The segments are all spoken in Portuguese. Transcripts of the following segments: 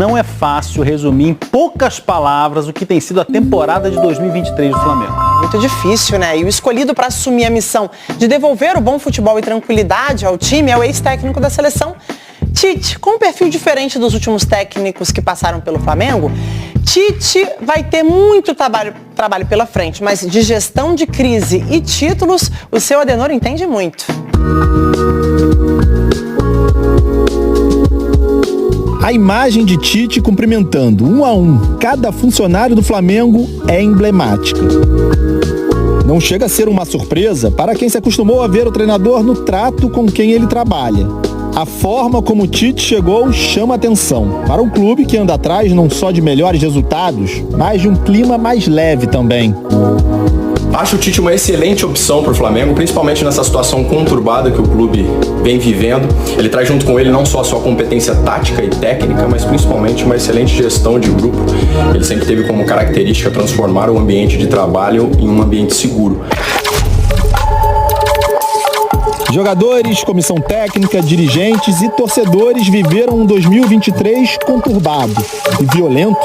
não é fácil resumir em poucas palavras o que tem sido a temporada de 2023 do Flamengo. Muito difícil, né? E o escolhido para assumir a missão de devolver o bom futebol e tranquilidade ao time é o ex-técnico da seleção, Tite. Com um perfil diferente dos últimos técnicos que passaram pelo Flamengo, Tite vai ter muito trabalho pela frente, mas de gestão de crise e títulos, o seu Adenor entende muito. A imagem de Tite cumprimentando 1 a 1 cada funcionário do Flamengo é emblemática. Não chega a ser uma surpresa para quem se acostumou a ver o treinador no trato com quem ele trabalha. A forma como Tite chegou chama atenção para um clube que anda atrás não só de melhores resultados, mas de um clima mais leve também. Acho o Tite uma excelente opção para o Flamengo, principalmente nessa situação conturbada que o clube vem vivendo. Ele traz junto com ele não só a sua competência tática e técnica, mas principalmente uma excelente gestão de grupo. Ele sempre teve como característica transformar o ambiente de trabalho em um ambiente seguro. Jogadores, comissão técnica, dirigentes e torcedores viveram um 2023 conturbado e violento.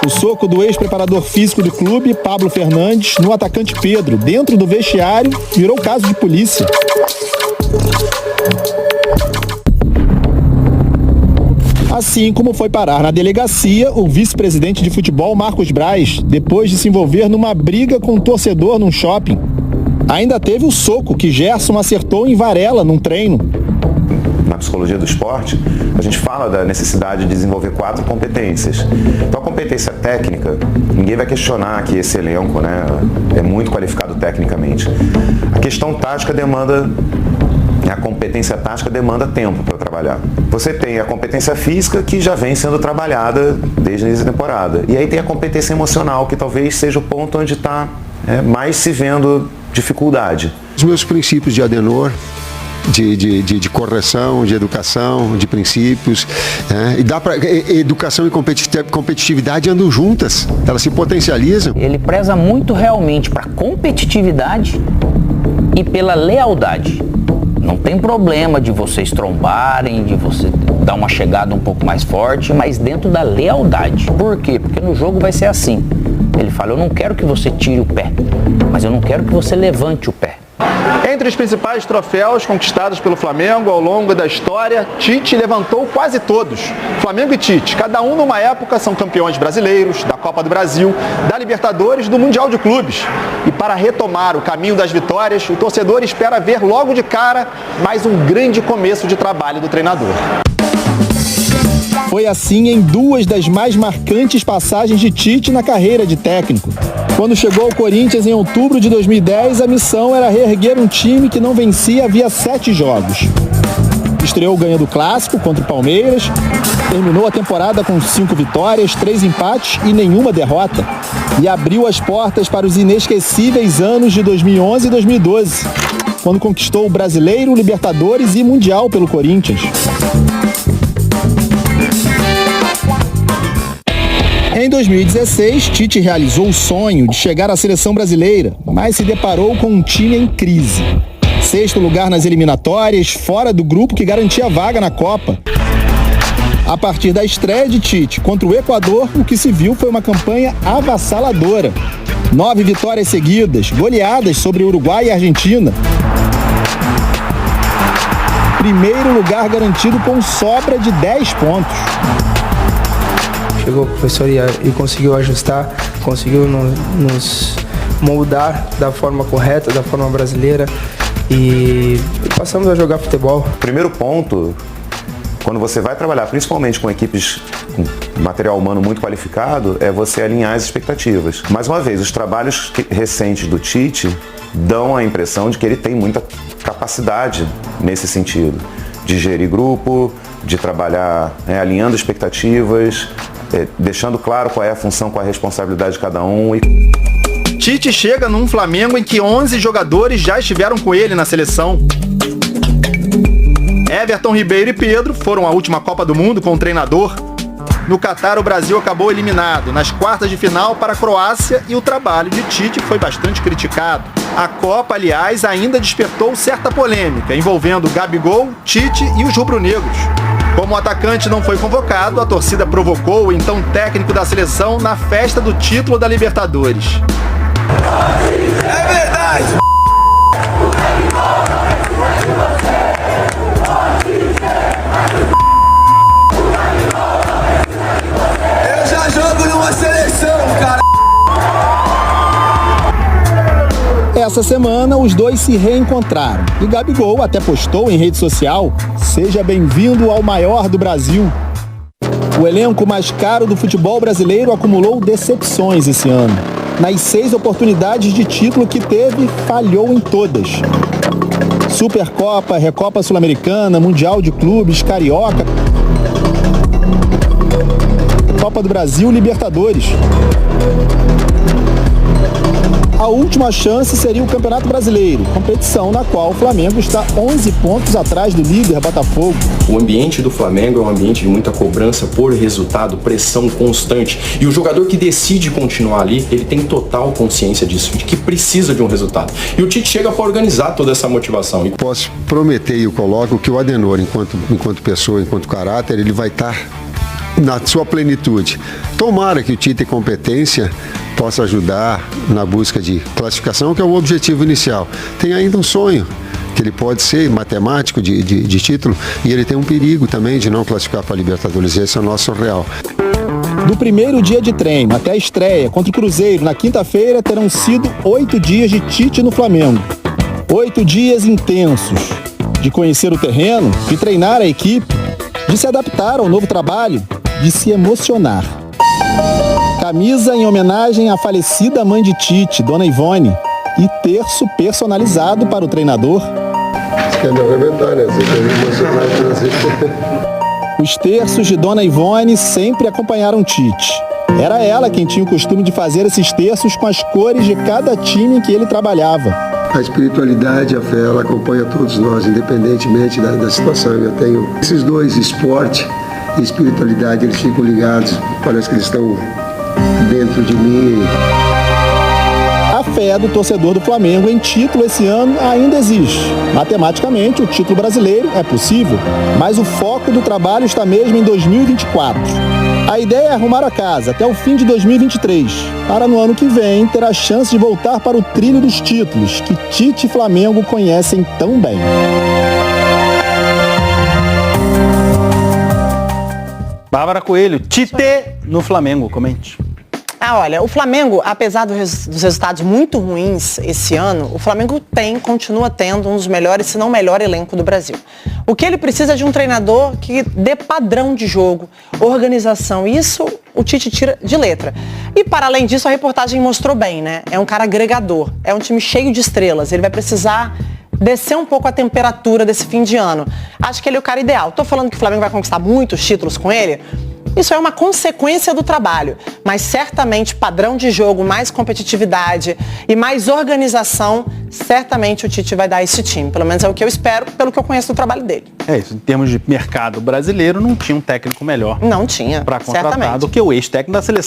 O soco do ex-preparador físico do clube, Pablo Fernandes, no atacante Pedro, dentro do vestiário, virou caso de polícia. Assim como foi parar na delegacia o vice-presidente de futebol, Marcos Braz, depois de se envolver numa briga com um torcedor num shopping. Ainda teve o soco que Gerson acertou em Varela num treino. Na psicologia do esporte, a gente fala da necessidade de desenvolver 4 competências. Então, a competência técnica, ninguém vai questionar que esse elenco, né, é muito qualificado tecnicamente. A questão tática demanda, a competência tática demanda tempo para trabalhar. Você tem a competência física, que já vem sendo trabalhada desde a início da temporada. E aí tem a competência emocional, que talvez seja o ponto onde está mais se vendo dificuldade. Os meus princípios de Adenor, de correção, de educação, de princípios, e dá para educação e competitividade andam juntas, elas se potencializam. Ele preza muito realmente para competitividade e pela lealdade. Não tem problema de vocês trombarem, de você dar uma chegada um pouco mais forte, mas dentro da lealdade. Por quê? Porque no jogo vai ser assim. Ele fala, eu não quero que você tire o pé, mas eu não quero que você levante o pé. Entre os principais troféus conquistados pelo Flamengo ao longo da história, Tite levantou quase todos. Flamengo e Tite, cada um numa época, são campeões brasileiros, da Copa do Brasil, da Libertadores, do Mundial de Clubes. E para retomar o caminho das vitórias, o torcedor espera ver logo de cara mais um grande começo de trabalho do treinador. Foi assim em 2 das mais marcantes passagens de Tite na carreira de técnico. Quando chegou ao Corinthians em outubro de 2010, a missão era reerguer um time que não vencia havia 7 jogos. Estreou ganhando o Clássico contra o Palmeiras, terminou a temporada com 5 vitórias, 3 empates e nenhuma derrota. E abriu as portas para os inesquecíveis anos de 2011 e 2012, quando conquistou o Brasileiro, Libertadores e Mundial pelo Corinthians. Em 2016, Tite realizou o sonho de chegar à seleção brasileira, mas se deparou com um time em crise. 6º lugar nas eliminatórias, fora do grupo que garantia a vaga na Copa. A partir da estreia de Tite contra o Equador, o que se viu foi uma campanha avassaladora. 9 vitórias seguidas, goleadas sobre o Uruguai e a Argentina. Primeiro lugar garantido com sobra de 10 pontos. Chegou o professor e conseguiu ajustar, conseguiu nos moldar da forma correta, da forma brasileira e passamos a jogar futebol. Primeiro ponto, quando você vai trabalhar principalmente com equipes com material humano muito qualificado, é você alinhar as expectativas. Mais uma vez, os trabalhos recentes do Tite dão a impressão de que ele tem muita capacidade nesse sentido, de gerir grupo, de trabalhar alinhando expectativas, deixando claro qual é a função, qual é a responsabilidade de cada um. Tite chega num Flamengo em que 11 jogadores já estiveram com ele na seleção. Everton Ribeiro e Pedro foram à última Copa do Mundo com o treinador. No Catar, o Brasil acabou eliminado nas quartas de final para a Croácia e o trabalho de Tite foi bastante criticado. A Copa, aliás, ainda despertou certa polêmica, envolvendo Gabigol, Tite e os rubro-negros. Como o atacante não foi convocado, a torcida provocou o então técnico da seleção na festa do título da Libertadores. É verdade! Eu já jogo numa seleção, cara! Essa semana, os dois se reencontraram e Gabigol até postou em rede social: "Seja bem-vindo ao maior do Brasil". O elenco mais caro do futebol brasileiro acumulou decepções esse ano. Nas 6 oportunidades de título que teve, falhou em todas. Supercopa, Recopa Sul-Americana, Mundial de Clubes, Carioca, Copa do Brasil, Libertadores. A última chance seria o Campeonato Brasileiro, competição na qual o Flamengo está 11 pontos atrás do líder Botafogo. O ambiente do Flamengo é um ambiente de muita cobrança por resultado, pressão constante. E o jogador que decide continuar ali, ele tem total consciência disso, de que precisa de um resultado. E o Tite chega para organizar toda essa motivação. Posso prometer e eu coloco que o Adenor, enquanto pessoa, enquanto caráter, ele vai estar na sua plenitude. Tomara que o Tite tenha competência, possa ajudar na busca de classificação, que é o objetivo inicial. Tem ainda um sonho, que ele pode ser matemático de título, e ele tem um perigo também de não classificar para a Libertadores. Esse é o nosso real. Do primeiro dia de treino até a estreia contra o Cruzeiro, na quinta-feira, terão sido 8 dias de Tite no Flamengo. 8 dias intensos, de conhecer o terreno, de treinar a equipe, de se adaptar ao novo trabalho, de se emocionar. Camisa em homenagem à falecida mãe de Tite, Dona Ivone, e terço personalizado para o treinador. Você quer me arrebentar, né? Você quer me emocionar. Os terços de Dona Ivone sempre acompanharam Tite. Era ela quem tinha o costume de fazer esses terços com as cores de cada time em que ele trabalhava. A espiritualidade, a fé, ela acompanha todos nós, independentemente da situação. Eu tenho esses dois, esporte e espiritualidade, eles ficam ligados, parece que eles estão dentro de mim. A fé do torcedor do Flamengo em título esse ano ainda existe. Matematicamente, o título brasileiro é possível, mas o foco do trabalho está mesmo em 2024. A ideia é arrumar a casa até o fim de 2023, para no ano que vem ter a chance de voltar para o trilho dos títulos que Tite e Flamengo conhecem tão bem. Bárbara Coelho, Tite no Flamengo, comente. Olha, o Flamengo, apesar dos resultados muito ruins esse ano, o Flamengo continua tendo um dos melhores, se não o melhor elenco do Brasil. O que ele precisa é de um treinador que dê padrão de jogo, organização. Isso o Tite tira de letra. E para além disso, a reportagem mostrou bem, né? É um cara agregador, é um time cheio de estrelas. Ele vai precisar descer um pouco a temperatura desse fim de ano. Acho que ele é o cara ideal. Tô falando que o Flamengo vai conquistar muitos títulos com ele? Isso é uma consequência do trabalho, mas certamente padrão de jogo, mais competitividade e mais organização, certamente o Tite vai dar a esse time. Pelo menos é o que eu espero, pelo que eu conheço do trabalho dele. É isso, em termos de mercado brasileiro, não tinha um técnico melhor. Não tinha, para contratar certamente. do que o ex-técnico da seleção.